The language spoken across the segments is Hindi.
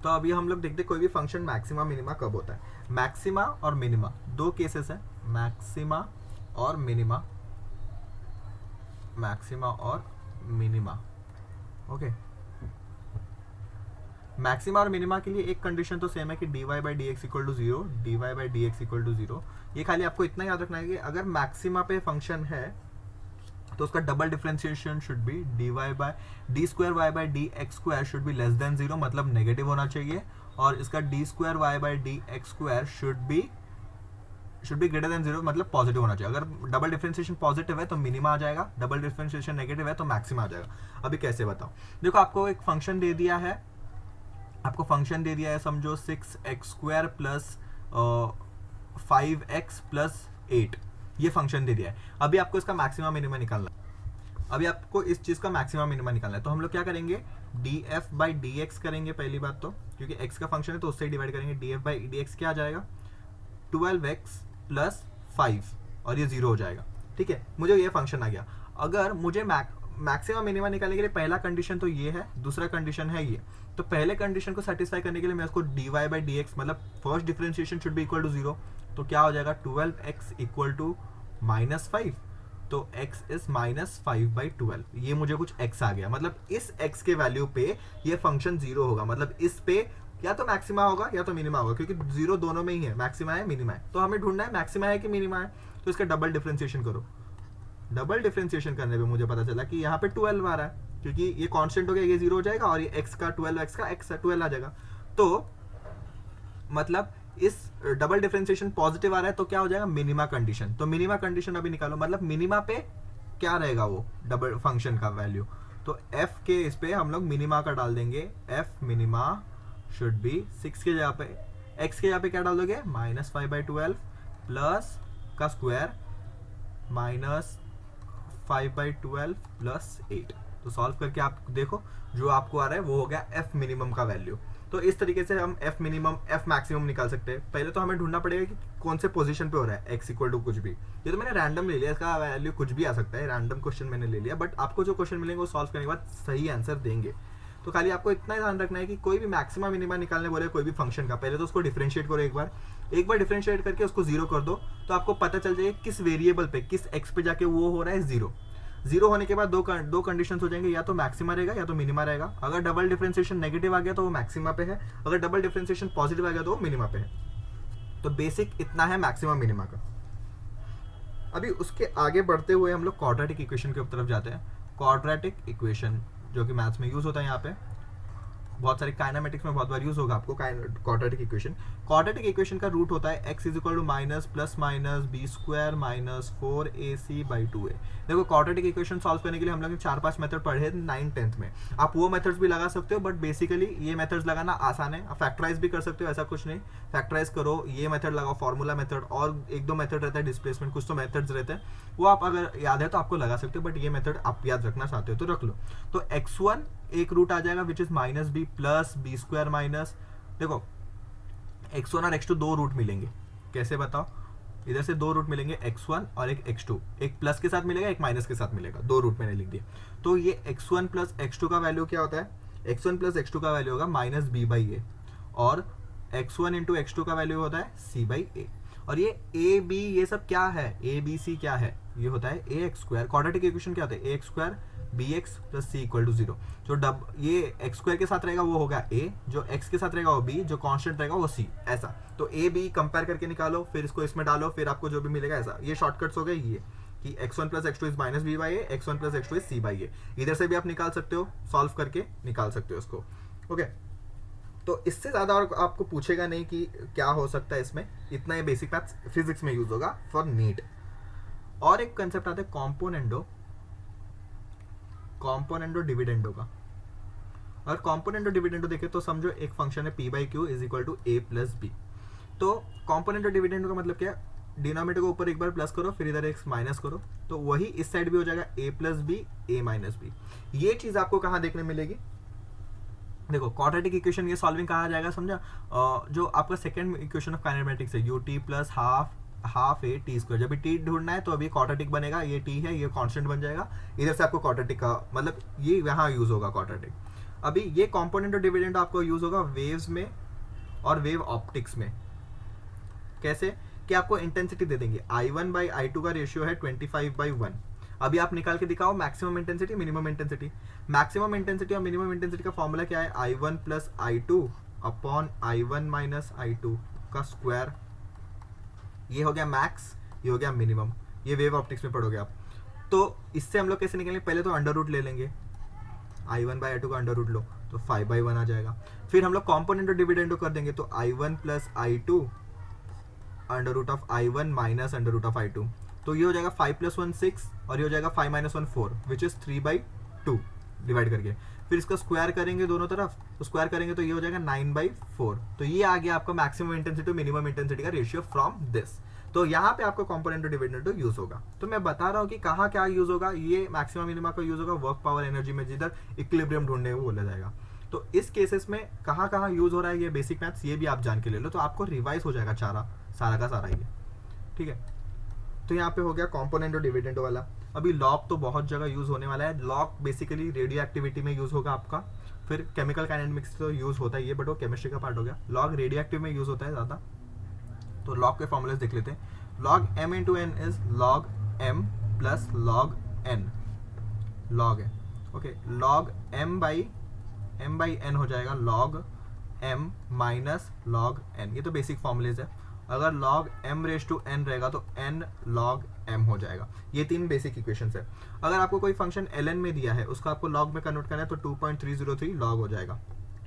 तो अभी हम लोग देखते कोई भी फंक्शन मैक्सिमा मिनिमा कब होता है। मैक्सिमा और मिनिमा दो केसेस है, मैक्सिमा और मिनिमा, मैक्सिमा और मिनिमा। ओके, मैक्सिमा और मिनिमा के लिए एक कंडीशन तो सेम है कि dy by d x equal to zero, dy by d x equal to zero. ये खाली आपको इतना याद रखना है कि अगर मैक्सिमा पे फंक्शन है तो उसका double differentiation should be dy by d square y by d x square should be less than zero, मतलब नेगेटिव होना चाहिए, और इसका d square y by d x square should be greater than zero, मतलब पॉजिटिव होना चाहिए। अगर डबल डिफरेंशिएशन पॉजिटिव है तो मिनिमा आ जाएगा, डबल डिफरेंशिएशन नेगेटिव है तो मैक्सिमा आ जाएगा। अभी कैसे बताओ, देखो आपको एक फंक्शन दे दिया है, समझो 6x square plus 5x plus 8, ये फंक्शन दे दिया है। अभी आपको इसका मैक्सिमा मिनिमा निकालना है, अभी आपको इस चीज का मैक्सिमा मिनिमा निकालना है। तो हम लोग क्या करेंगे, df बाई डी एक्स करेंगे पहली बात तो, क्योंकि x का फंक्शन है तो उससे डिवाइड करेंगे। df बाई डी एक्स क्या आ जाएगा, 12x प्लस 5, और ये 0 हो जाएगा। ठीक है, मुझे ये फंक्शन आ गया। अगर मुझे मैक्सिमा मिनिमा निकालने के लिए पहला कंडीशन तो ये है, दूसरा कंडीशन है ये, तो पहले कंडीशन को सेटिस्फाई करने के लिए मैं इसको dy बाई डी एक्स, मतलब first differentiation should be equal to 0, तो क्या हो जाएगा 12x इक्वल टू माइनस 5, तो x इज माइनस 5 बाई 12, ये मुझे कुछ x आ गया, मतलब इस x के वैल्यू पे ये फंक्शन 0 होगा, मतलब इस पे या तो मैक्सिमा होगा या तो मिनिमा होगा, क्योंकि 0 दोनों में ही है, मैक्सिमा है मिनिमा है। तो हमें ढूंढना है मैक्सिमा है कि मिनिमा है, तो इसका डबल डिफरेंशिएशन करो। डबल डिफरेंशिएशन करने पे मुझे पता चला कि यहाँ पे 12 आ रहा है, क्योंकि ये कांस्टेंट हो गया, ये 0 हो जाएगा, और ये x का 12x का x 12 आ जाएगा। तो मतलब इस डबल डिफरेंशिएशन पॉजिटिव आ रहा है तो क्या हो जाएगा, मिनिमा कंडीशन। तो मिनिमा कंडीशन अभी निकालो, मतलब मिनिमा पे क्या रहेगा वो डबल फंक्शन का वैल्यू, तो f के इस पे हम लोग मिनिमा का डाल देंगे, f मिनिमा शुड बी 6 के जगह पे, x के जगह पे क्या डाल दोगे, माइनस 5 बाई 12 प्लस का स्क्वायर माइनस 5 बाई 12 प्लस 8। तो सॉल्व करके आप देखो जो आपको आ रहा है वो हो गया f मिनिमम का वैल्यू। तो इस तरीके से हम f मिनिमम f मैक्सिमम निकाल सकते हैं। पहले तो हमें ढूंढना पड़ेगा कि कौन से पोजीशन पे हो रहा है x इक्वल टू कुछ भी। ये तो मैंने रैंडम ले लिया, इसका वैल्यू कुछ भी आ सकता है, रैंडम क्वेश्चन मैंने ले लिया, बट आपको जो क्वेश्चन मिलेंगे वो सॉल्व करने के बाद सही आंसर देंगे। तो खाली आपको इतना ध्यान रखना है कि कोई भी मैक्सिमा मिनिमा निकालने बोले कोई भी फंक्शन का, पहले तो उसको डिफरेंशिएट करो एक बार डिफरेंशिएट करके उसको 0 कर दो, तो आपको पता चल जाएगा किस वेरिएबल पे, किस x पे जाके वो हो रहा है 0। 0 होने के बाद दो कंडीशन हो जाएंगे, या तो मैक्सिमा रहेगा या तो मिनिमा रहेगा। अगर डबल डिफरेंशिएशन नेगेटिव आ गया तो वो मैक्सिमा पे है, अगर डबल डिफरेंशिएशन पॉजिटिव आ गया तो वो मिनिमा पे है। तो बेसिक इतना है मैक्सिमा मिनिमा का। अभी उसके आगे बढ़ते हुए हम लोग क्वाड्रेटिक इक्वेशन की तरफ जाते हैं। क्वाड्रेटिक इक्वेशन जो कि मैथ्स में यूज होता है, यहाँ पे बहुत सारे काइनेमेटिक्स में बहुत बार यूज होगा आपको क्वाड्रेटिक इक्वेशन। क्वाड्रेटिक इक्वेशन का रूट होता है x is equal to minus plus minus b square minus 4ac by 2a। देखो क्वाड्रेटिक इक्वेशन सॉल्व करने के लिए हम लोग ने 4-5 मेथड पढ़े 9th-10th में। आप वो मेथड्स भी लगा सकते हो, बट बेसिकली ये मेथड्स लगाना आसान है। आप फैक्टराइज भी कर सकते हो, ऐसा कुछ नहीं, फैक्टराइज करो, ये मेथड लगाओ, फॉर्मूला मेथड, और 1-2 मेथड रहता है, डिस्प्लेसमेंट, कुछ तो मेथड्स रहते हैं, वो आप अगर याद है तो आपको लगा सकते हो, बट ये मेथड आप याद रखना चाहते हो तो रख लो। तो x1 एक रूट आ जाएगा which is minus b plus b square minus, देखो x1 और x2 दो रूट मिलेंगे, कैसे बताओ, इधर से दो रूट मिलेंगे, x1 और एक x2, एक प्लस के साथ मिलेगा एक माइनस के साथ मिलेगा, दो रूट मैंने लिख दिया। तो ये x1 प्लस x2 का वैल्यू क्या होता है, x1 प्लस x2 का वैल्यू होगा माइनस बी बाई ए, और x1 इंटू x2 का वैल्यू होता है c बाई ए। और ये a b ये सब क्या है, a b c क्या है, ये होता है A X square. Quadratic equation क्या होता है, A X square B X plus C equal to 0। जो ये एक्स स्क्वायर के साथ रहेगा वो होगा a, जो x के साथ रहेगा वो b, जो कांस्टेंट रहेगा वो c, ऐसा। तो a b कंपेयर करके निकालो, फिर इसको इसमें डालो, फिर आपको जो भी मिलेगा ऐसा। ये शॉर्टकट्स हो गए ये कि x1 plus x2 is minus B by A, x1 plus x2 is C by A. इधर से भी आप निकाल सकते हो, सॉल्व करके निकाल सकते हो इसको। ओके, तो इससे ज़्यादा और आपको पूछेगा नहीं कि क्या हो सकता है इसमें, इतना ही बेसिक मैथ्स फिजिक्स में यूज होगा फॉर नीट। और एक कंसेप्ट आता है कॉम्पोनेंडो डिविडेंडो का। और कॉम्पोनेंडो डिविडेंडो देखे तो समझो एक फंक्शन है p by q is equal to a plus b. तो कॉम्पोनेंडो डिविडेंडो का मतलब क्या है, डिनोमिनेटर को ऊपर एक बार प्लस करो, फिर इधर एक माइनस करो, तो वही इस साइड भी हो जाएगा a plus b, a minus b. ये चीज़ आपको कहाँ देखने मिलेगी, देखो क्वाड्रेटिक इक्वेशन ये सॉल्विंग कहा जाएगा, समझा, जो आपका सेकंड इक्वेशन ऑफ काइनेमेटिक्स है, ut plus half A T square. जब टी ढूंढना है तो अभी क्वाड्रेटिक बनेगा, ये टी है, ये कांस्टेंट बन जाएगा, इधर से आपको क्वाड्रेटिक का मतलब ये यहाँ यूज होगा क्वाड्रेटिक। अभी ये कॉम्पोनेंट और डिविडेंड आपको यूज होगा वेव्स में और वेव ऑप्टिक्स में। कैसे कि आपको इंटेंसिटी दे देंगे, I1/I2 का रेशियो है 25/1। अभी आप निकाल के दिखाओ maximum intensity minimum intensity. Maximum intensity और मिनिमम इंटेंसिटी का फॉर्मूला क्या है, I1+I2 अपॉन I1-I2 का स्क्वायर। ये हो गया मैक्स, ये हो गया मिनिमम। ये वेव ऑप्टिक्स में पढ़ोगे आप। तो इससे हम लोग कैसे निकलेंगे, पहले तो अंडर रूट ले लेंगे, I1/I2 का अंडर रूट लो तो 5/1 आ जाएगा। फिर हम लोग कॉम्पोनेंट और डिविडेंड कर देंगे तो I1+I2 under root of I1 minus under root of I2। तो ये हो जाएगा 5 + 1 6 और ये हो जाएगा 5 - 1 4 विच इज 3/2 डिवाइड करके। फिर इसका स्क्वायर करेंगे दोनों तरफ, तो स्क्वायर करेंगे तो ये हो जाएगा 9/4। तो ये आ गया आपका maximum intensity to minimum intensity का रेशियो फ्रॉम दिस। तो यहाँ पे आपका कॉम्पोनेंट और डिविडेंड यूज होगा। तो मैं बता रहा हूँ कि कहाँ क्या यूज होगा। ये मैक्सिमम मिनिमा का यूज होगा वर्क पावर एनर्जी में, जिधर इक्विलिब्रियम ढूंढने को बोला जाएगा। तो इस केसेस में कहाँ कहाँ यूज हो रहा है ये बेसिक मैथ्स, ये भी आप जान के ले लो, तो आपको रिवाइज हो जाएगा सारा का सारा ये। ठीक है, तो यहाँ पे हो गया कॉम्पोनेंट और डिविडेंड वाला। अभी लॉग तो बहुत जगह यूज होने वाला है। लॉग बेसिकली रेडियो एक्टिविटी में यूज होगा आपका, फिर केमिकल काइनेटिक्स तो यूज होता है ये, बट वो केमिस्ट्री का पार्ट हो गया। लॉग रेडियो एक्टिव में यूज होता है ज़्यादा। तो लॉग के फॉर्मूलेस देख लेते हैं। log m into n is log m plus log n, log है okay. log m by n हो जाएगा log m minus log n। ये तो बेसिक फॉर्मूलेज है। अगर log m raise to n रहेगा तो n log m हो जाएगा। ये तीन बेसिक इक्वेशंस है। अगर आपको कोई फंक्शन ln में दिया है, उसको आपको log में कन्वर्ट करना है तो 2.303 log हो जाएगा।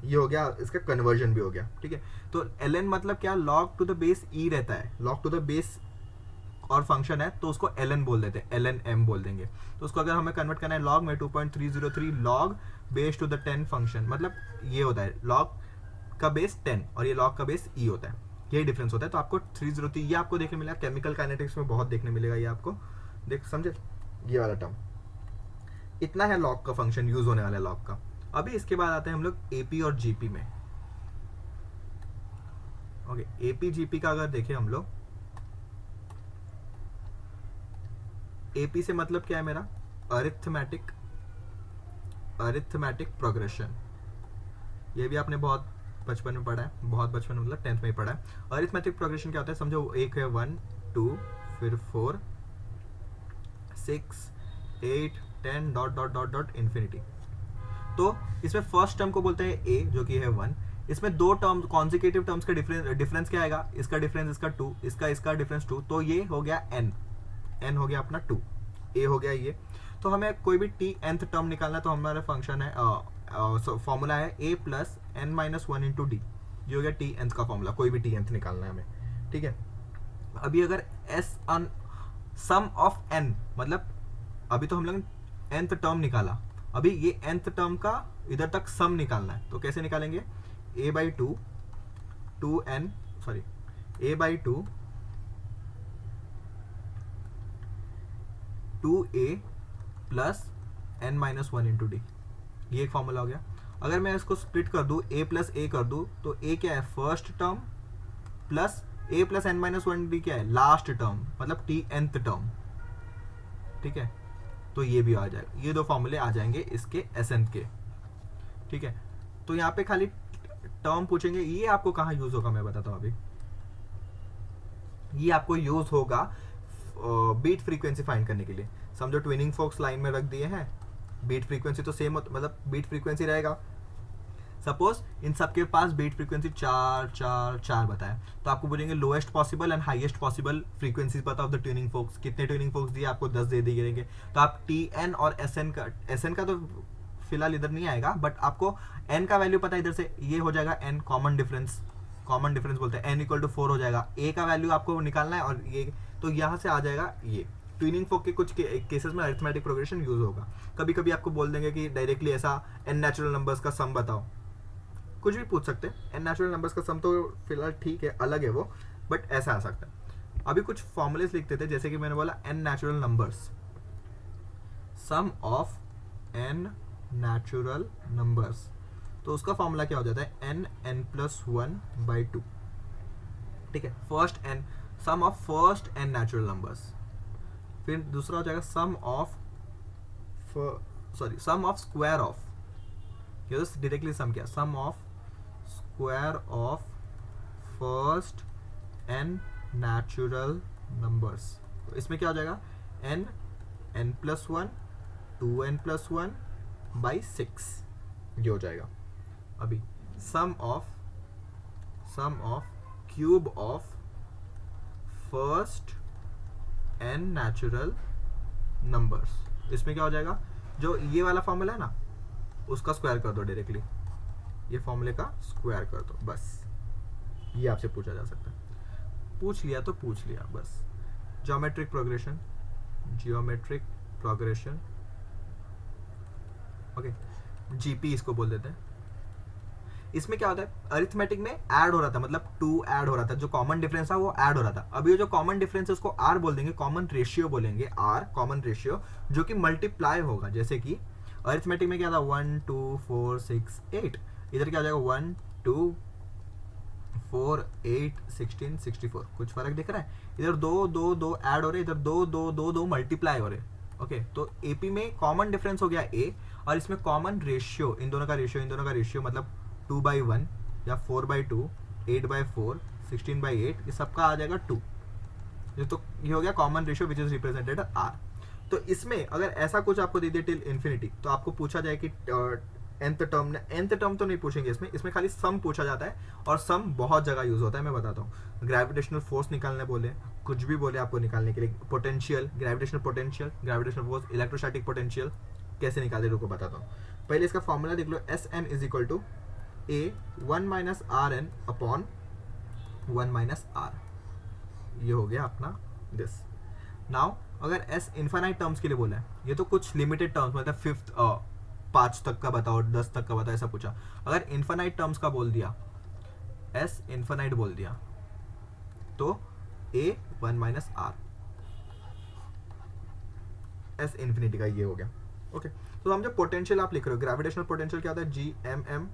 ये हो गया, इसका कन्वर्जन भी हो गया। ठीक है, तो ln मतलब क्या, log to the base e रहता है, log टू द बेस और फंक्शन है तो उसको ln बोल देते हैं, ln m बोल देंगे। तो उसको अगर हमें कन्वर्ट करना है log में 2.303 log base to the 10 function, मतलब ये होता है log का बेस 10 और ये log का बेस e होता है। यही डिफरेंस होता है। तो आपको 303 ये आपको देखने मिलेगा, केमिकल काइनेटिक्स में बहुत देखने मिलेगा ये आपको, देख समझे ये वाला टर्म। इतना है log का फंक्शन यूज होने वाला है log का। अभी इसके बाद आते हैं हम लोग एपी और जीपी में। ओके, एपी जीपी का अगर देखें हम लोग, एपी से मतलब क्या है मेरा, अरिथमेटिक प्रोग्रेशन। ये भी आपने बहुत बचपन में पढ़ा है, बहुत बचपन मतलब 10th में ही पढ़ा है। अरिथमेटिक प्रोग्रेशन क्या होता है, समझो एक है 1 2 फिर 4 6 8 10 dot dot dot dot infinity. तो इसमें फर्स्ट टर्म को बोलते हैं ए, जो कि है 1। इसमें दो टर्म कॉन्जिक्यूटिव टर्म्स का डिफरेंस क्या आएगा, इसका डिफरेंस इसका 2, इसका डिफरेंस 2, तो ये हो गया n हो गया अपना 2, a हो गया ये। तो हमें कोई भी t nth टर्म निकालना है तो हमारा फंक्शन है फॉर्मूला है a plus n minus 1 into D. ये हो गया t nth का फॉर्मूला, कोई भी t nth निकालना है हमें। ठीक है, अभी अगर सम ऑफ n, मतलब अभी तो हम लोग nth टर्म निकाला, अभी ये nth टर्म का इधर तक सम निकालना है। तो कैसे निकालेंगे, a/2 2a plus n minus 1 into D. ये एक फॉर्मूला हो गया। अगर मैं इसको स्प्लिट कर दूं, a प्लस a कर दूं, तो a क्या है, first term, plus a plus n minus 1 D क्या है, लास्ट टर्म, मतलब t nth टर्म। ठीक है, तो ये भी आ जाएगा, ये दो फॉर्मूले आ जाएंगे इसके SN के। ठीक है, तो यहाँ पे खाली टर्म पूछेंगे, ये आपको कहाँ यूज होगा मैं बताता हूँ अभी। ये आपको यूज होगा बीट फ्रीक्वेंसी फाइंड करने के लिए। समझो ट्विनिंग फोक्स लाइन में रख दिए हैं, बीट फ्रीक्वेंसी तो सेम, मतलब बीट फ्रीक्वेंसी रहेगा। सपोज इन सबके पास बीट फ्रीक्वेंसी 4 4 4 बताया, तो आपको बोलेंगे lowest possible and highest possible frequencies पता ऑफ द ट्यूनिंग फोक्स। कितने ट्यूनिंग फोक्स दिए आपको, 10 दे दिए। तो आप TN और SN का तो फिलहाल इधर नहीं आएगा, बट आपको n का वैल्यू पता है इधर से, ये हो जाएगा n कॉमन डिफरेंस बोलते हैं, n इक्वल टू 4 हो जाएगा। a का वैल्यू आपको निकालना है और ये, तो यहाँ से आ जाएगा ये। ट्यूनिंग फोक के कुछ केसेस में अरिथमेटिक प्रोग्रेशन यूज होगा। कभी कभी आपको बोल देंगे कि डायरेक्टली ऐसा n नेचुरल नंबर्स का सम बताओ, कुछ भी पूछ सकते हैं। n नेचुरल नंबर्स का सम तो फिलहाल ठीक है, अलग है वो, बट ऐसा आ सकता है। अभी कुछ फॉर्मूलेस लिखते थे, जैसे कि मैंने बोला n natural numbers, sum of n natural numbers, तो उसका फॉर्मूला क्या हो जाता है, n+1/2। ठीक है, first n, sum of first n natural numbers. फिर दूसरा हो जाएगा सम ऑफ स्क्वायर ऑफ ये तो डायरेक्टली सम किया, sum of square of first n natural numbers. तो इसमें क्या हो जाएगा, n n+1 2n+1 बाई 6 ये हो जाएगा। अभी sum of cube of first n natural numbers, इसमें क्या हो जाएगा, जो ये वाला फॉर्मूला है ना उसका स्क्वायर कर दो डायरेक्टली, ये फॉर्मूले का स्क्वायर कर दो बस। ये आपसे पूछा जा सकता है, पूछ लिया तो पूछ लिया बस। ज्योमेट्रिक प्रोग्रेशन ओके, जीपी इसको बोल देते हैं। इसमें क्या होता है, अरिथमेटिक में ऐड हो रहा था, मतलब 2 ऐड हो रहा था, जो कॉमन डिफरेंस था वो ऐड हो रहा था। अभी ये जो कॉमन डिफरेंस है उसको आर बोल देंगे, कॉमन रेशियो बोलेंगे, आर कॉमन रेशियो, जो कि मल्टीप्लाई होगा। जैसे कि अरिथमेटिक में क्या था, 1 2 4 6 8, इधर क्या हो जाएगा 1 2 4 8 16 64, कुछ फर्क दिख रहा है, इधर 2 2 2 ऐड हो रहे, इधर 2 2 2 2 मल्टीप्लाई हो रहे। ओके, तो एपी में कॉमन डिफरेंस हो गया ए, और इसमें कॉमन रेशियो, इन दोनों का रेशियो मतलब 2/1 या 4/2 8/4 16/8, ये सबका आ जाएगा 2। तो ये हो गया common ratio which is represented r. तो इसमें अगर ऐसा कुछ आपको दे दिया टिल इन्फिनिटी, तो आपको पूछा जाए कि nth टर्म तो नहीं पूछेंगे इसमें खाली सम पूछा जाता है, और सम बहुत जगह यूज होता है, मैं बताता हूँ। ग्रेविटेशनल फोर्स निकालने बोले, कुछ भी बोले आपको निकालने के लिए, potential, gravitational force, electrostatic potential कैसे निकाले रुको बताता हूँ। पहले इसका फॉर्मूला देख लो, Sn is equal to a 1 minus r n upon 1 minus r, ये हो गया अपना दिस। नाउ अगर s इनफाइनाइट टर्म्स के लिए बोला है, ये तो कुछ लिमिटेड टर्म्स, मतलब 5 तक का बताओ, 10 तक का बताओ, ऐसा पूछा। अगर इनफाइनाइट टर्म्स का बोल दिया, s इनफाइनाइट बोल दिया, तो a 1 minus r, s infinity का ये हो गया। ओके, तो हम जब पोटेंशियल आप लिख रहे हो, ग्रेविटेशनल पोटेंशियल क्या होता है, Gmm,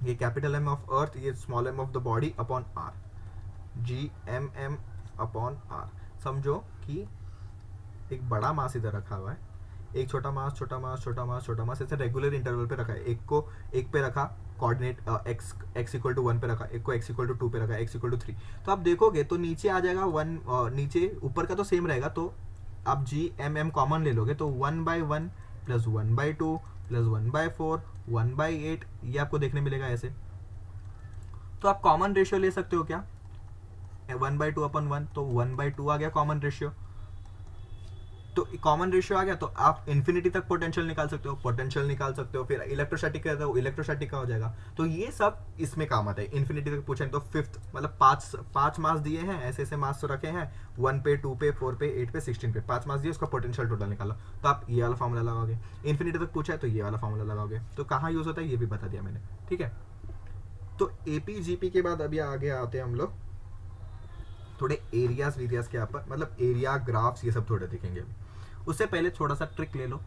ये कैपिटल M ऑफ अर्थ, ये small m of the body upon r, Gmm upon r। समझो कि एक बड़ा मास इधर रखा हुआ है, एक छोटा मास ऐसे रेगुलर इंटरवल पे रखा है। एक पे रखा कोऑर्डिनेट x इक्वल टू 1 पे रखा, एक को x इक्वल टू 2 पे रखा, x इक्वल टू 3। तो आप देखोगे तो नीचे आ जाएगा 1, नीचे ऊपर का तो सेम रहेगा, तो आप Gmm कॉमन ले लोगे तो 1/1 प्लस 1/2 प्लस 1/4 1/8, ये आपको देखने मिलेगा ऐसे। तो आप कॉमन रेशियो ले सकते हो क्या, 1/2 अपन 1, तो 1/2 आ गया कॉमन रेशियो। तो कॉमन रेशियो आ गया, तो आप इन्फिनिटी तक पोटेंशियल निकाल सकते हो, फिर इलेक्ट्रोस्टैटिक का तो इलेक्ट्रोस्टैटिक का हो जाएगा। तो ये सब इसमें काम आता है। इन्फिनिटी तक पूछें तो 5th मतलब 5 मास दिए हैं, ऐसे मास रखे हैं, 1 पे 2 पे 4 पे 8 पे 16 पे 5 मास दिए, उसका पोटेंशियल टोटल निकालो, तो आप ये वाला फॉर्मूला लगाओगे। इन्फिनिटी तक पूछा है तो ये वाला फॉर्मूला लगाओगे। तो कहाँ यूज होता है ये भी बता दिया मैंने, ठीक है। तो एपी जीपी के बाद अभी आगे आते हैं हम लोग थोड़े एरियाज वीरियाज के यहाँ पर, मतलब एरिया ग्राफ्स ये सब थोड़े देखेंगे। उससे पहले थोड़ा सा ट्रिक ले लो,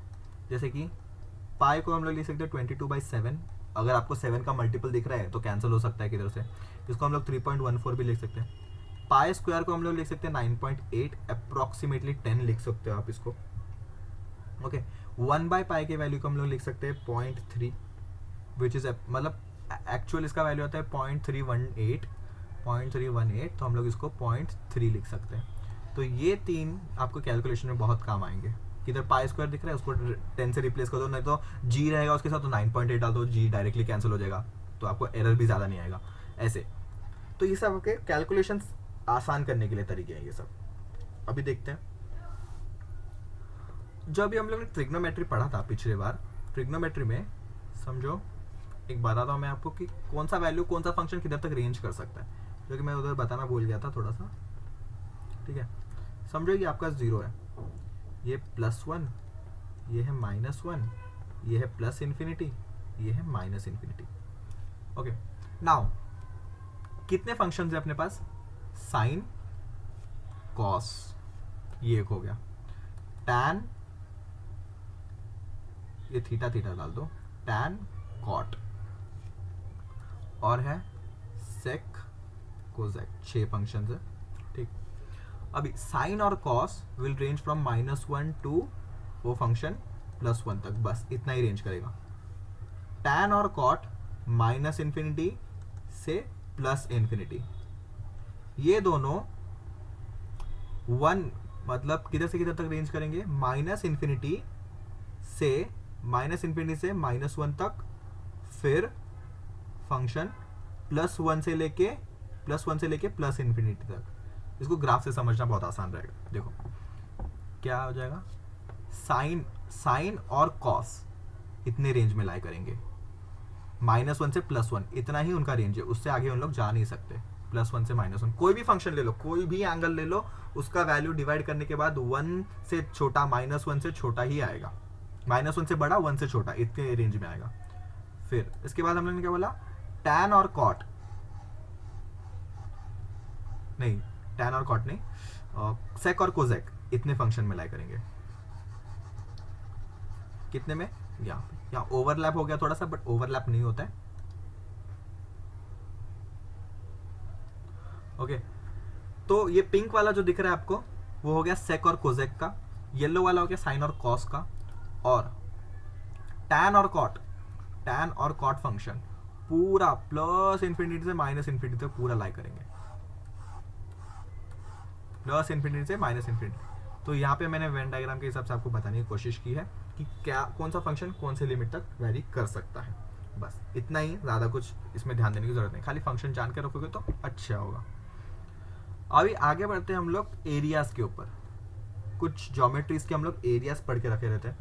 जैसे कि पाई को हम लोग लिख सकते हैं 22/7। अगर आपको 7 का मल्टीपल दिख रहा है तो कैंसिल हो सकता है किधर से, इसको हम लोग 3.14 भी लिख सकते हैं। पाई स्क्वायर को हम लोग लिख सकते हैं 9.8, अप्रॉक्सीमेटली 10 लिख सकते हो आप इसको। ओके, 1/पाई के वैल्यू को हम लोग लिख सकते हैं 0.3, विच इज मतलब एक्चुअल इसका वैल्यू आता है 0.318, तो हम लोग इसको 0.3 लिख सकते हैं। तो ये 3 आपको कैलकुलेशन में बहुत काम आएंगे। इधर पाई स्क्वायर दिख रहा है, उसको 10 से रिप्लेस कर दो, नहीं तो जी रहेगा उसके साथ तो 9.8 डाल दो, जी डायरेक्टली कैंसिल हो जाएगा, तो आपको एरर भी ज़्यादा नहीं आएगा ऐसे। तो ये सब आपके कैलकुलेशन आसान करने के लिए तरीके हैं ये सब। अभी देखते हैं, जो अभी हम लोग ने ट्रिग्नोमेट्री पढ़ा था पिछले बार, ट्रिग्नोमेट्री में समझो एक बताता हूँ मैं आपको कि कौन सा वैल्यू कौन सा फंक्शन किधर तक रेंज कर सकता है, जो कि मैं उधर बताना भूल गया था थोड़ा सा, ठीक है। समझो ये आपका 0 है, ये +1, ये है -1, ये है प्लस इन्फिनिटी, ये है माइनस इन्फिनिटी। ओके, नाउ कितने फंक्शंस है अपने पास, साइन, कॉस, ये एक हो गया, टैन, ये थीटा थीटा डाल दो, टैन, कॉट, और है सेक, कोसेक, 6 फंक्शंस है, ठीक। अभी साइन और cos will range from -1 to वो फंक्शन +1 तक, बस इतना ही रेंज करेगा। tan और cot माइनस इन्फिनिटी से प्लस इन्फिनिटी, ये दोनों वन मतलब किधर से किधर तक रेंज करेंगे, माइनस इन्फिनिटी से -1 तक, फिर फंक्शन +1 से लेके प्लस इन्फिनिटी तक। इसको ग्राफ से समझना बहुत आसान रहेगा। देखो क्या हो जाएगा, साइन और कॉस इतने रेंज में लाई करेंगे, -1 से +1 इतना ही उनका रेंज है, उससे आगे उन लोग जा नहीं सकते। +1 से -1 कोई भी फंक्शन ले लो, कोई भी एंगल ले लो, उसका वैल्यू डिवाइड करने के बाद 1 से छोटा -1 से छोटा ही आएगा, -1 से बड़ा 1 से छोटा, इतने रेंज में आएगा। फिर इसके बाद हम लोगों ने क्या बोला, tan और cot नहीं, sec और cosec इतने फंक्शन में लाई करेंगे। कितने में, यहाँ ओवरलैप हो गया थोड़ा सा, बट ओवरलैप नहीं होता है। ओके, तो ये पिंक वाला जो दिख रहा है आपको, वो हो गया sec और cosec का, येलो वाला हो गया sin और cos का, और tan और cot फंक्शन पूरा प्लस इन्फिनिटी से माइनस इन्फिनिटी तक पूरा लाई करेंगे, प्लस इन्फिनिटी से माइनस इन्फिनिटी। तो यहाँ पे मैंने वेन डायग्राम के हिसाब से आपको बताने की कोशिश की है कि क्या कौन सा फंक्शन कौन से लिमिट तक वेरी कर सकता है। बस इतना ही, ज़्यादा कुछ इसमें ध्यान देने की जरूरत नहीं, खाली फंक्शन जान के रखोगे तो अच्छा होगा। अभी आगे बढ़ते हैं हम लोग एरियाज के ऊपर। कुछ ज्योमेट्रीज के हम लोग एरियाज पढ़ के रखे रहते हैं।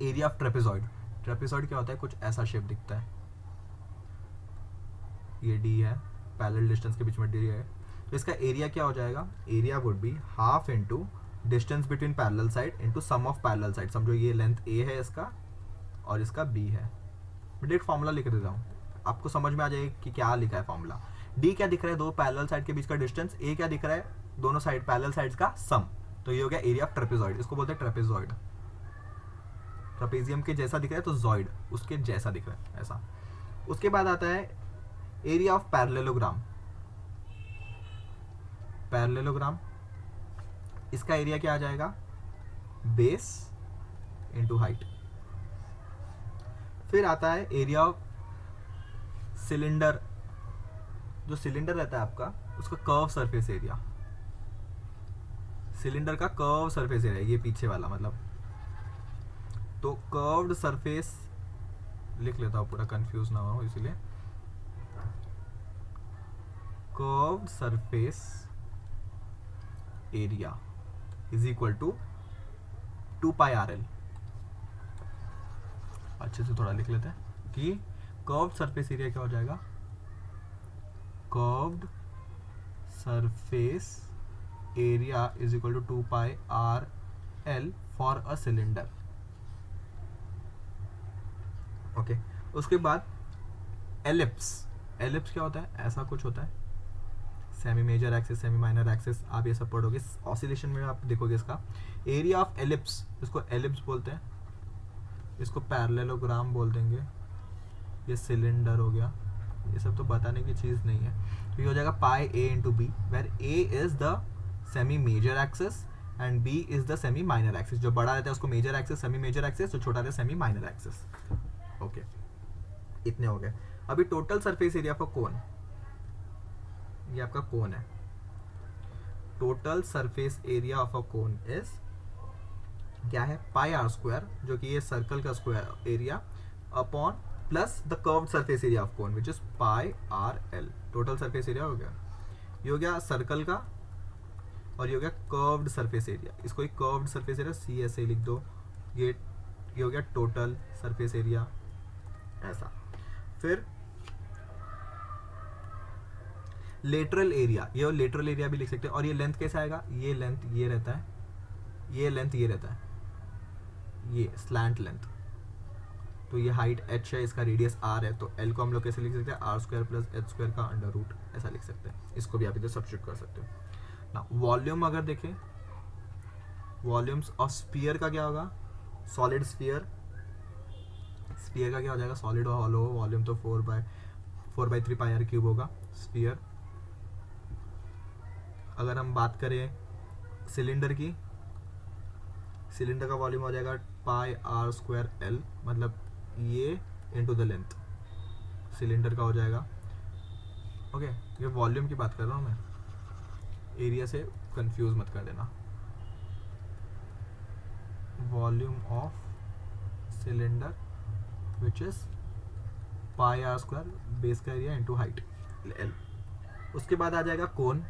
एरिया ऑफ ट्रेपेजॉइड, ट्रेपेजॉइड क्या होता है, कुछ ऐसा शेप दिखता है, ये डी है, पैरेलल डिस्टेंस के बीच में डी है, तो इसका एरिया क्या हो जाएगा, area would be half into distance between parallel side into sum of parallel side. समझो ये लेंथ ए है इसका और इसका बी है। मैं डायरेक्ट फॉर्मूला लिख देता हूँ, आपको समझ में आ जाएगा कि क्या लिखा है फॉर्मूला। डी क्या दिख रहा है, दो पैरेलल साइड के बीच का डिस्टेंस, ए क्या दिख रहा है, दोनों साइड पैरेलल साइड्स का सम। तो ये हो गया एरिया ऑफ ट्रेपेजॉइड, इसको बोलते हैं ट्रेपेजॉइड। ट्रेपेजियम के जैसा दिख रहा है तो जॉइड उसके जैसा दिख रहा है, ऐसा। उसके बाद आता है एरिया ऑफ पैरेललोग्राम। पैरेललोग्राम, इसका एरिया क्या आ जाएगा, बेस इंटू हाइट। फिर आता है एरिया ऑफ सिलेंडर, जो सिलेंडर रहता है आपका उसका कर्व सरफेस एरिया, सिलेंडर का कर्व सरफेस एरिया, ये पीछे वाला मतलब। तो कर्व्ड सरफेस लिख लेता हूं पूरा, कंफ्यूज ना हो इसीलिए। Curved surface area is equal to 2πRL। अच्छे से थोड़ा लिख लेते हैं कि कर्व्ड सरफेस एरिया क्या हो जाएगा, curved surface area is equal to 2πRL for a cylinder. Okay, उसके बाद एलिप्स। एलिप्स क्या होता है, ऐसा कुछ होता है, semi major axis, semi minor axis, आप ये सब पढ़ोगे ऑसिलेशन में, आप देखोगे इसका एरिया ऑफ एलिप्स, इसको एलिप्स बोलते हैं, इसको पैरेललोग्राम बोल देंगे। ये सिलेंडर हो गया, ये सब तो बताने की चीज़ नहीं है। तो ये हो जाएगा pi A into B, where A is the semi major axis and B is the semi minor axis. जो बड़ा रहता है उसको major axis, semi major axis, जो छोटा रहता है सेमी माइनर एक्सिस। ओके, इतने हो गए। अभी टोटल सरफेस एरिया फॉर कोन, ये आपका कोन है। Total surface area of a cone is क्या है, πr², जो कि ये सर्कल का square area, upon plus the curved surface area of cone which is πRL। Total surface area हो गया, ये हो गया सर्कल का, और ये हो गया कर्व्ड सरफेस एरिया। इसको एक कर्व्ड सरफेस एरिया CSA लिख दो। ये हो गया टोटल सरफेस एरिया, ऐसा। फिर लेटरल एरिया, ये लेटरल एरिया भी लिख सकते हैं। और ये लेंथ कैसे आएगा, ये लेंथ ये रहता है, ये लेंथ ये रहता है, ये स्लैंट लेंथ। तो ये हाइट h है, इसका रेडियस r है, तो l को हम लोग कैसे लिख सकते हैं, r² + h² का अंडर रूट, ऐसा लिख सकते हैं। इसको भी आप इधर सब्स्टिट्यूट कर सकते हो ना। वॉल्यूम अगर देखें, वॉल्यूम्स ऑफ स्फीयर का क्या होगा, सॉलिड स्फीयर, स्फीयर का क्या हो जाएगा, सॉलिड और हॉलो, वॉल्यूम तो 4/3 πr³ होगा स्फीयर। अगर हम बात करें सिलेंडर की, सिलेंडर का वॉल्यूम हो जाएगा πr²L, मतलब ये इनटू द लेंथ सिलेंडर का हो जाएगा। ओके, ये वॉल्यूम की बात कर रहा हूँ मैं, एरिया से कंफ्यूज मत कर देना। Volume of cylinder which is pi are square base का एरिया इनटू हाइट एल। उसके बाद आ जाएगा कोन।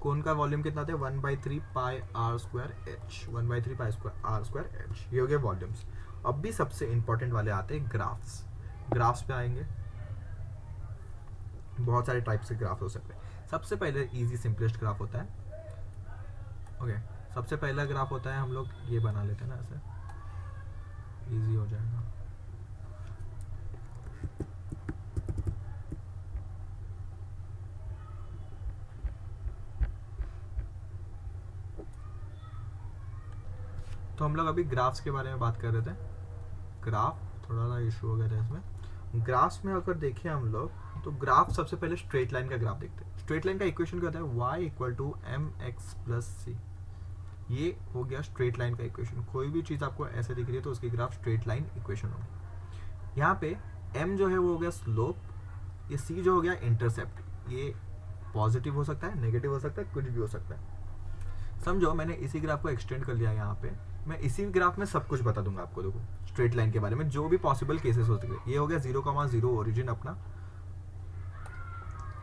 कोन का वॉल्यूम कितना था? 1/3 pi are square H, 1/3 pi square R square H. ये हो गए वॉल्यूम्स। अब भी सबसे इंपॉर्टेंट वाले आते हैं ग्राफ्स। ग्राफ्स पे आएंगे, बहुत सारे टाइप से ग्राफ हो सकते हैं। सबसे पहले इजी सिंपलेस्ट ग्राफ होता है। ओके, सबसे पहला ग्राफ होता है, हम लोग ये बना लेते हैं ना, ऐसे इजी हो जाएगा। तो हम लोग अभी ग्राफ्स के बारे में बात कर रहे थे। ग्राफ थोड़ा सा इशू हो गया था इसमें। ग्राफ्स में अगर देखें हम लोग, तो ग्राफ सबसे पहले स्ट्रेट लाइन का ग्राफ देखते हैं। स्ट्रेट लाइन का इक्वेशन क्या होता है? y = mx + c। ये हो गया स्ट्रेट लाइन का इक्वेशन। कोई भी चीज़ आपको ऐसे दिख रही है तो उसकी ग्राफ स्ट्रेट लाइन इक्वेशन होगी। यहाँ पे m जो है वो हो गया स्लोप, ये c जो हो गया इंटरसेप्ट। ये पॉजिटिव हो सकता है, नेगेटिव हो सकता है, कुछ भी हो सकता है। समझो मैंने इसी ग्राफ को एक्सटेंड कर लिया। यहाँ पे मैं इसी ग्राफ में सब कुछ बता दूंगा आपको। देखो स्ट्रेट लाइन के बारे में जो भी पॉसिबल केसेस हो सकते हैं। ये हो गया 0,0 ओरिजिन अपना,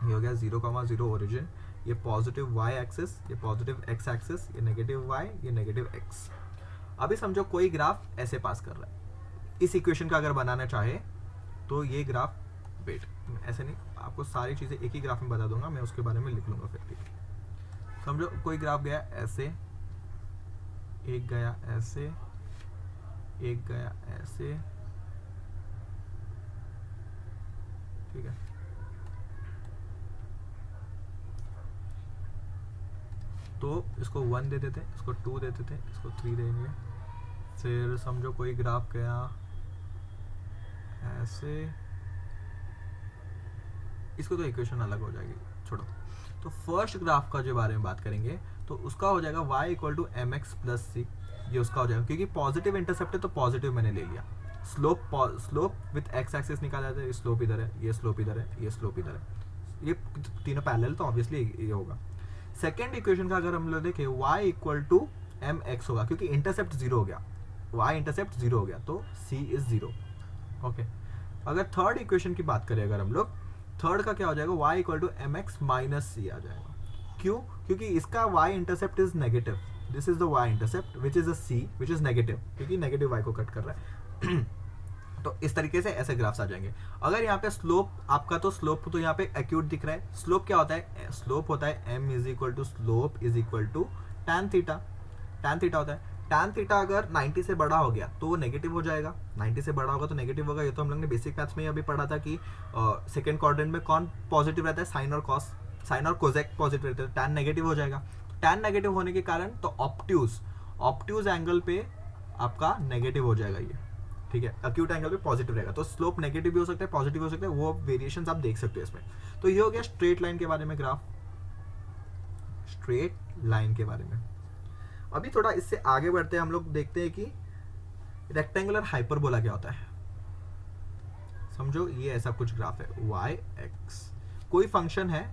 ये हो गया 0,0 ओरिजिन। ये पॉजिटिव y एक्सिस, ये पॉजिटिव x एक्सिस, ये नेगेटिव y, ये नेगेटिव x। अभी समझो कोई ग्राफ ऐसे पास कर रहा है। इस इक्वेशन का अगर बनाना चाहे तो ये ग्राफ, वेट ऐसे नहीं, आपको सारी चीज़ें एक ही ग्राफ में बता दूंगा, मैं उसके बारे में लिख लूंगा फिर। ठीक है, समझो कोई ग्राफ गया ऐसे, एक गया ऐसे, एक गया ऐसे, ठीक है। तो इसको 1 दे देते, इसको 2 दे देते, इसको 3 देंगे। फिर समझो कोई ग्राफ गया ऐसे, इसको तो इक्वेशन अलग हो जाएगी, छोड़ो। तो फर्स्ट ग्राफ का जो बारे में बात करेंगे तो उसका हो जाएगा y = mx + c। ये उसका हो जाएगा, क्योंकि पॉजिटिव इंटरसेप्ट है तो पॉजिटिव मैंने ले लिया। स्लोप विथ x एक्सिस निकाला जाता है, स्लोप इधर है, ये स्लोप इधर है, ये स्लोप इधर है, ये तीनों पैरेलल, तो ऑब्वियसली ये होगा। सेकेंड इक्वेशन का अगर हम लोग देखें y = mx होगा, क्योंकि इंटरसेप्ट 0 हो गया, y इंटरसेप्ट 0 हो गया तो c इज 0। ओके, अगर थर्ड इक्वेशन की बात करें अगर हम लोग, थर्ड का क्या हो जाएगा? y = mx - c आ जाएगा। क्यों? क्योंकि इसका y intercept is negative, this is the y intercept which is a c which is negative, क्योंकि नेगेटिव y को कट कर रहा है। तो इस तरीके से ऐसे ग्राफ्स आ जाएंगे। अगर यहाँ पे स्लोप आपका, तो स्लोप तो यहाँ पे एक्यूट दिख रहा है। स्लोप क्या होता है? स्लोप होता है m = slope = tan theta. tan theta होता है, tan थीटा अगर 90 से बड़ा हो गया तो वो नेगेटिव हो जाएगा, 90 से बड़ा होगा तो नेगेटिव होगा। ये तो हम लोग ने बेसिक मैथ्स में अभी पढ़ा था कि सेकंड क्वाड्रेंट में कौन पॉजिटिव रहता है? साइन और कॉस, साइन और कोसेक पॉजिटिव रहता है, tan नेगेटिव हो जाएगा। tan नेगेटिव होने के कारण तो ऑब्ट्यूज एंगल पे आपका नेगेटिव हो जाएगा ये, ठीक है। एक्यूट एंगल पे पॉजिटिव रहेगा, तो स्लोप नेगेटिव भी हो सकता है, पॉजिटिव हो सकता है, वो वेरिएशंस आप देख सकते हो इसमें। तो ये हो गया स्ट्रेट लाइन के बारे में ग्राफ, स्ट्रेट लाइन के बारे में। अभी थोड़ा इससे आगे बढ़ते हैं, हम लोग देखते हैं कि रेक्टेंगुलर हाइपरबोला क्या होता है। समझो ये ऐसा कुछ ग्राफ है, y x, कोई फंक्शन है,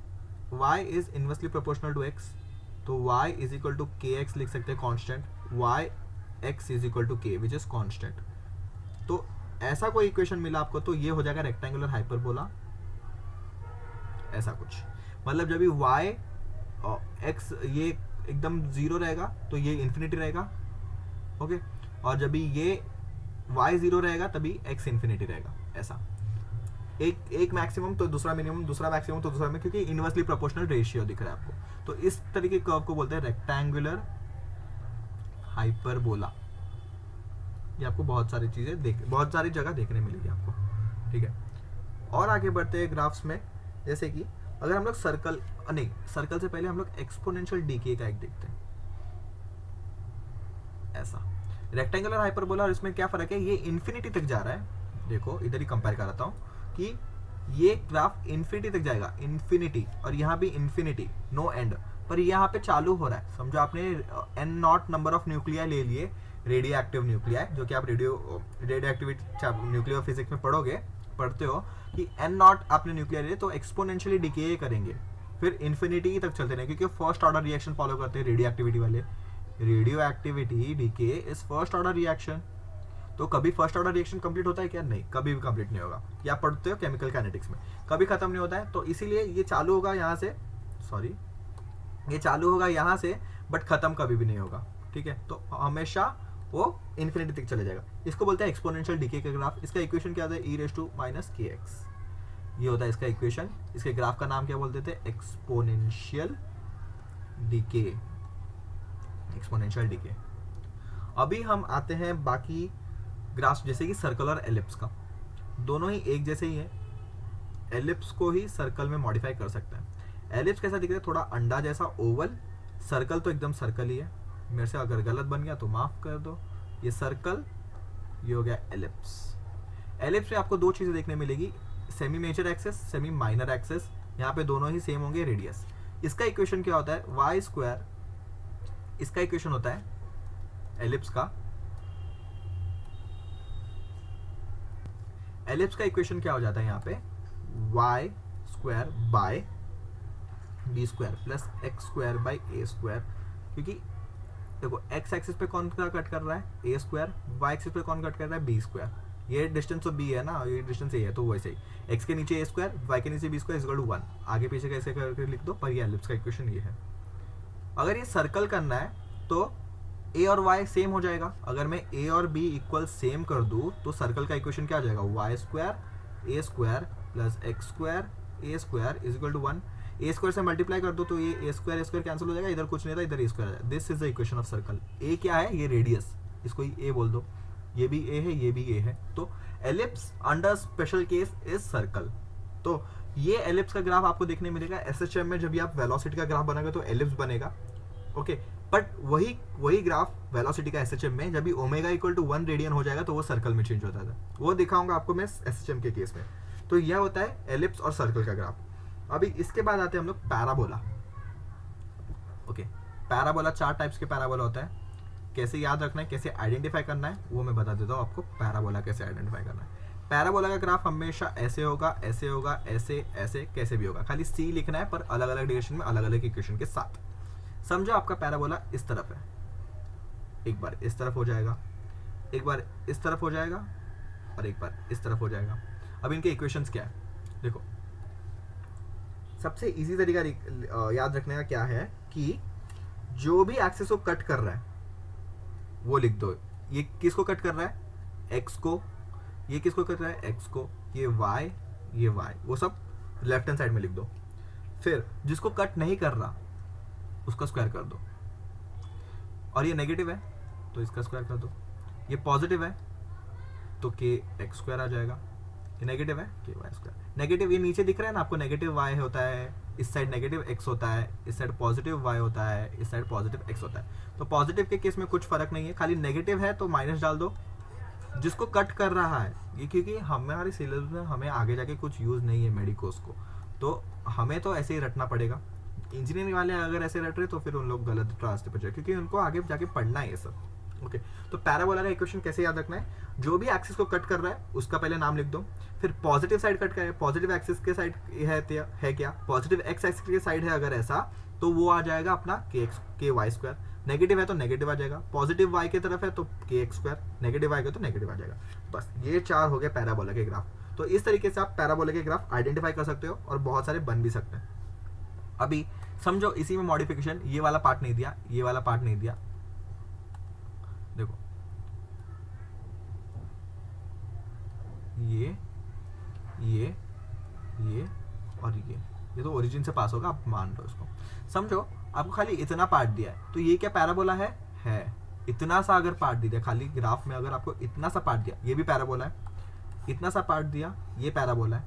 y is inversely proportional to x, तो y = kx लिख सकते हैं constant, y x = k which is constant. तो ऐसा कोई इक्वेशन मिला आपको तो ये हो जाएगा रेक्टेंगुलर हाइपरबोला, ऐसा कुछ। मतलब जब भी y और x ये एकदम 0 रहेगा तो ये इन्फिनिटी रहेगा, ओके। और जब भी ये y 0 रहेगा तभी x इन्फिनिटी रहेगा, ऐसा। एक मैक्सिमम तो दूसरा मिनिमम, दूसरा मैक्सिमम तो दूसरा में, क्योंकि इनवर्सली प्रोपोर्शनल रेशियो दिख रहा है आपको। तो इस तरीके के कर्व को बोलते हैं रेक्टेंगुलर हाइपरबोला। ये आपको बहुत सारी चीजें बहुत सारी जगह देखने मिलेगी आपको, ठीक है। और आगे बढ़ते हैं ग्राफ्स में, जैसे कि अगर हम लोग सर्कल से पहले हम लोग एक्सपोनेंशियल डीके का एक देखते हैं, ऐसा। रेक्टेंगुलर हाइपरबोला और इसमें क्या फर्क है? ये इन्फिनिटी तक जा रहा है, देखो इधर ही कंपेयर कराता हूँ कि ये ग्राफ इन्फिनिटी तक जाएगा, इन्फिनिटी, और यहाँ भी इन्फिनिटी, नो एंड, पर यहाँ पे चालू हो रहा है। समझो आपने n0 नंबर ऑफ न्यूक्लिया ले लिए, रेडियो एक्टिव न्यूक्लियाई, जो कि आप रेडियो एक्टिविटी न्यूक्लियर फिजिक्स में पढ़ते हो कि एन नॉट आपने न्यूक्लियर है तो एक्सपोनेंशियली डिके करेंगे, फिर इन्फिनिटी तक चलते रहेंगे, क्योंकि फर्स्ट ऑर्डर रिएक्शन फॉलो करते हैं रेडियो एक्टिविटी वाले। Radioactivity decay is first order reaction. तो कभी फर्स्ट ऑर्डर रिएक्शन कंप्लीट होता है क्या? नहीं, कभी भी कंप्लीट नहीं होगा। ये आप पढ़ते हो केमिकल काइनेटिक्स में, कभी खत्म नहीं होता है। तो इसीलिए ये चालू होगा यहाँ से, सॉरी ये चालू होगा यहाँ से, बट खत्म कभी भी नहीं होगा, ठीक है। तो हमेशा वो इन्फिनिटी तक चले जाएगा। इसको बोलते हैं एक्सपोनेंशियल डीके का ग्राफ। इसका इक्वेशन क्या होता है? ई रेज़ टू माइनस के एक्स, ये होता है इसका इक्वेशन। इसके ग्राफ का नाम क्या बोलते थे? Exponential decay, exponential decay. अभी हम आते हैं बाकी ग्राफ, जैसे कि सर्कल और एलिप्स का, दोनों ही एक जैसे ही है। एलिप्स को ही सर्कल में मॉडिफाई कर सकते हैं। एलिप्स कैसा दिख रहा है? थोड़ा अंडा जैसा ओवल। सर्कल तो एकदम सर्कल ही है। मेरे से अगर गलत बन गया तो माफ कर दो। ये सर्कल, ये हो गया एलिप्स। एलिप्स में आपको दो चीजें देखने मिलेगी, semi major axes, semi minor axes. यहाँ पे दोनों ही सेम होंगे रेडियस। इसका इक्वेशन क्या होता है? Y square. इसका इक्वेशन होता है एलिप्स का, एलिप्स का इक्वेशन क्या हो जाता है यहाँ पे? Y square by b square plus x square by a square. क्योंकि देखो एक्स एक्सिस पे कौन सा कट कर रहा है? ए स्क्वायर। वाई एक्सिस पे कौन कट कर रहा है? B square. ये डिस्टेंस तो बी है ना, ये डिस्टेंस ए है, तो वैसे ही एक्स के नीचे ए स्क्वायर, वाई के नीचे b square is equal to 1। आगे पीछे कैसे करके लिख दो, पर ये एलिप्स का इक्वेशन ये है। अगर ये सर्कल करना है तो ए और वाई सेम हो जाएगा। अगर मैं ए और बी इक्वल सेम कर दूं तो सर्कल का इक्वेशन क्या आ जाएगा? Y square a square plus x square a square is equal to 1। A square से मल्टीप्लाई कर दो तो ये ए स्क्वायर कैंसिल हो जाएगा, इधर कुछ नहीं था, इधर ए स्क्वायर आ जाएगा। This is the equation of circle. A क्या है? ये रेडियस, इसको ए बोल दो। ये भी ए है, ये भी ए है। तो ellipse under special case is circle. तो ये एलिप्स का ग्राफ आपको देखने मिलेगा एसएचएम में। जब भी आप वेलोसिटी का ग्राफ बनाओगे तो एलिप्स बनेगा, ओके। बट वही ग्राफ वेलोसिटी का एसएचएम में जब भी ओमेगा इक्वल टू 1 रेडियन हो जाएगा तो वो सर्कल में चेंज होता था। वो दिखाऊंगा आपको मैं एसएचएम के केस में। तो यह होता है एलिप्स और सर्कल का ग्राफ। अभी इसके बाद आते हैं हम लोग पैराबोला, ओके। पैराबोला 4 टाइप्स के पैराबोला होता है। कैसे याद रखना है, कैसे आइडेंटिफाई करना है, वो मैं बता देता हूँ आपको। पैराबोला कैसे आइडेंटिफाई करना है। पैराबोला का ग्राफ हमेशा ऐसे होगा, ऐसे होगा, ऐसे ऐसे, कैसे भी होगा। खाली सी लिखना है, पर अलग अलग डायरेक्शन में अलग अलग इक्वेशन के साथ। समझो आपका पैराबोला इस तरफ है, एक बार इस तरफ हो जाएगा, एक बार इस तरफ हो जाएगा, और एक बार इस तरफ हो जाएगा। अब इनके इक्वेशंस क्या है? देखो, सबसे इजी तरीका याद रखने का क्या है कि जो भी एक्सिस को कट कर रहा है वो लिख दो। ये किसको कट कर रहा है? एक्स को। ये किसको कट रहा है? एक्स को। ये वाई, ये वाई, वो सब लेफ्ट हैंड साइड में लिख दो। फिर जिसको कट नहीं कर रहा उसका स्क्वायर कर दो। और ये नेगेटिव है तो इसका स्क्वायर कर दो। ये पॉजिटिव है तो के एक्स स्क्वायर आ जाएगा। ये नेगेटिव है, के वाई स्क्वायर। नेगेटिव ये नीचे दिख रहा है ना आपको, नेगेटिव वाई होता है, इस साइड नेगेटिव एक्स होता है, इस साइड पॉजिटिव वाई होता है, इस साइड पॉजिटिव एक्स होता है। तो पॉजिटिव के केस में कुछ फर्क नहीं है, खाली नेगेटिव है तो माइनस डाल दो। जिसको कट कर रहा है ये, क्योंकि हमारे सिलेबस में हमें आगे जाके कुछ यूज नहीं है मेडिकोस को, तो हमें तो ऐसे ही रटना पड़ेगा। इंजीनियरिंग वाले अगर ऐसे रट रहे तो फिर उन लोग गलत रास्ते पर जाए, क्योंकि उनको आगे जाके पढ़ना है ये सब, ओके। तो पैराबोला का इक्वेशन कैसे याद रखना है? जो भी एक्सिस को कट कर रहा है उसका पहले नाम लिख दो। फिर पॉजिटिव साइड कट कर रहा है, पॉजिटिव एक्सिस के साइड है क्या? पॉजिटिव एक्स एक्सिस के साइड है अगर ऐसा, तो वो आ जाएगा अपना के एक्स के वाई स्क्वायर। नेगेटिव है तो नेगेटिव आ जाएगा। पॉजिटिव वाई की तरफ है तो के एक्स स्क्वायर, नेगेटिव वाई का तो नेगेटिव आ जाएगा। बस ये 4 हो गए पैराबोला के ग्राफ। तो इस तरीके से आप पैराबोला के ग्राफ आइडेंटिफाई कर सकते हो और बहुत सारे बन भी सकते हैं। अभी समझो इसी में मॉडिफिकेशन, ये वाला पार्ट नहीं दिया, ये वाला पार्ट नहीं दिया। देखो ये और ये तो ओरिजिन से पास होगा, आप मान लो इसको। समझो आपको खाली इतना पार्ट दिया है तो ये क्या पैराबोला है? इतना सा अगर पार्ट दिया खाली ग्राफ में, अगर आपको इतना सा पार्ट दिया, ये भी पैराबोला है। इतना सा पार्ट दिया, ये पैराबोला है,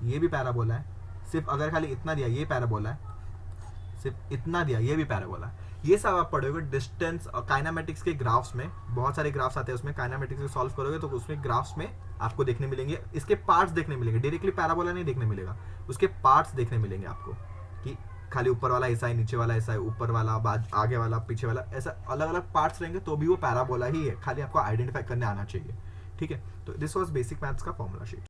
ये भी पैराबोला है। सिर्फ अगर खाली इतना दिया, ये पैराबोला है। सिर्फ इतना दिया, ये भी पैराबोला है। ये सब आप पढ़ोगे डिस्टेंस और काइनेमेटिक्स के ग्राफ्स में। बहुत सारे ग्राफ्स आते हैं उसमें, काइनेमेटिक्स को सॉल्व करोगे तो उसमें ग्राफ्स में आपको देखने मिलेंगे, इसके पार्ट्स देखने मिलेंगे। डायरेक्टली पैराबोला नहीं देखने मिलेगा, उसके पार्ट्स देखने मिलेंगे आपको कि खाली ऊपर वाला ऐसा है, नीचे वाला ऐसा है, ऊपर वाला आगे वाला पीछे वाला, ऐसा अलग अलग पार्ट्स रहेंगे तो भी वो पैराबोला ही है, खाली आपको आइडेंटिफाई करने आना चाहिए। ठीक है, तो दिस वाज बेसिक मैथ्स का फॉर्मूला शीट।